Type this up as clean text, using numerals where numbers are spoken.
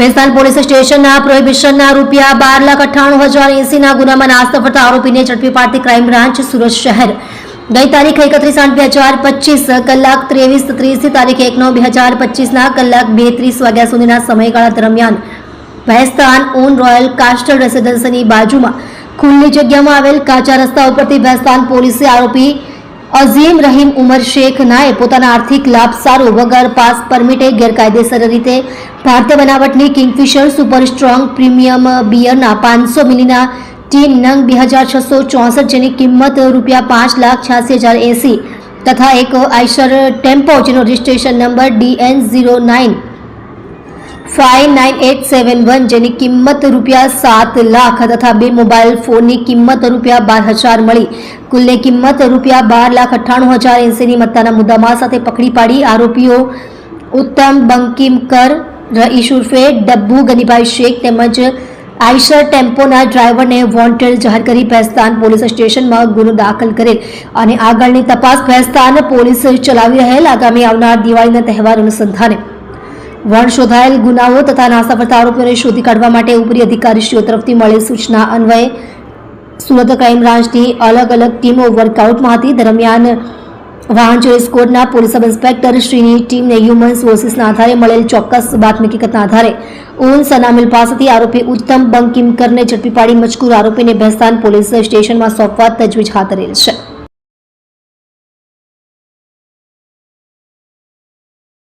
Bhestan police સ્ટેશનના પ્રોહિબિશનના રૂપિયા 12,98,080 ગુનામાં નાસ્તો ફરતા આરોપીને ઝડપી પાડતી ક્રાઇમ બ્રાન્ચ સુરત શહેર ગઈ તારીખ 31/8/2025 કલાક 23:30 તારીખ 1/9/2025 કલાક 2:30 વાગ્યા સુધીના સમયગાળા દરમિયાન ભેસ્તાન ઓન રોયલ કાસ્ટલ રેસિડેન્સીની બાજુમાં ખુલ્લી જગ્યામાં આવેલ કાચા રસ્તા ઉપરથી ભેસ્તાન પોલીસે આરોપી અઝીમ રહીમ ઉમર શેખ નાએ પોતાના આર્થિક લાભ સારું વગર પાસ પરમિટે ગેરકાયદેસર રીતે ભારતીય બનાવટની કિંગફિશર સુપર સ્ટ્રોંગ પ્રીમિયમ બિયરના 500 મિલીના ટીન નંગ 2664 જેની કિંમત ₹5,86,080 તથા એક આઈશર ટેમ્પો જેનો રજિસ્ટ્રેશન નંબર DN09597871 જેની કિંમત ₹7 લાખ તથા બે મોબાઈલ ફોનની કિંમત ₹12,000 મળી કુલની કિંમત ₹12,98,080 ની મત્તાના મુદ્દામાલ સાથે પકડી પાડી આરોપીઓ ઉત્તમ બંકિમકર રઈસ ઉર્ફે ડબ્બુ ગનીભાઈ શેખ તેમજ આઈશર ટેમ્પોના ડ્રાઈવરને વોન્ટેડ જાહેર કરી ભેસ્તાન પોલીસ સ્ટેશનમાં ગુનો દાખલ કરેલ અને આગળની તપાસ ભેસ્તાન પોલીસ ચલાવી રહેલ આગામી આવનાર દિવાળીના તહેવાર અનુસંધાને વણ શોધાયેલ ગુનાઓ તથા નાસ્તા ફરતા આરોપીઓને શોધી કાઢવા માટે ઉપરી અધિકારીશ્રીઓ તરફથી મળેલ સૂચના અન્વયે સુરત ક્રાઇમ બ્રાન્ચની અલગ અલગ ટીમો વર્કઆઉટમાં હતી દરમિયાન વાહન ચોરી સ્કોડના પોલીસ સબ ઇન્સ્પેક્ટર શ્રીની ટીમને હ્યુમન સોર્સિસના આધારે મળેલ ચોક્કસ બાતમી હકીકતના આધારે ઓન સનામિલ પાસેથી આરોપી ઉત્તમ બંકિમકરને ઝડપી પાડી મજકૂર આરોપીને ભેસ્તાન પોલીસ સ્ટેશનમાં સોંપવા તજવીજ હાથ ધરેલ છે।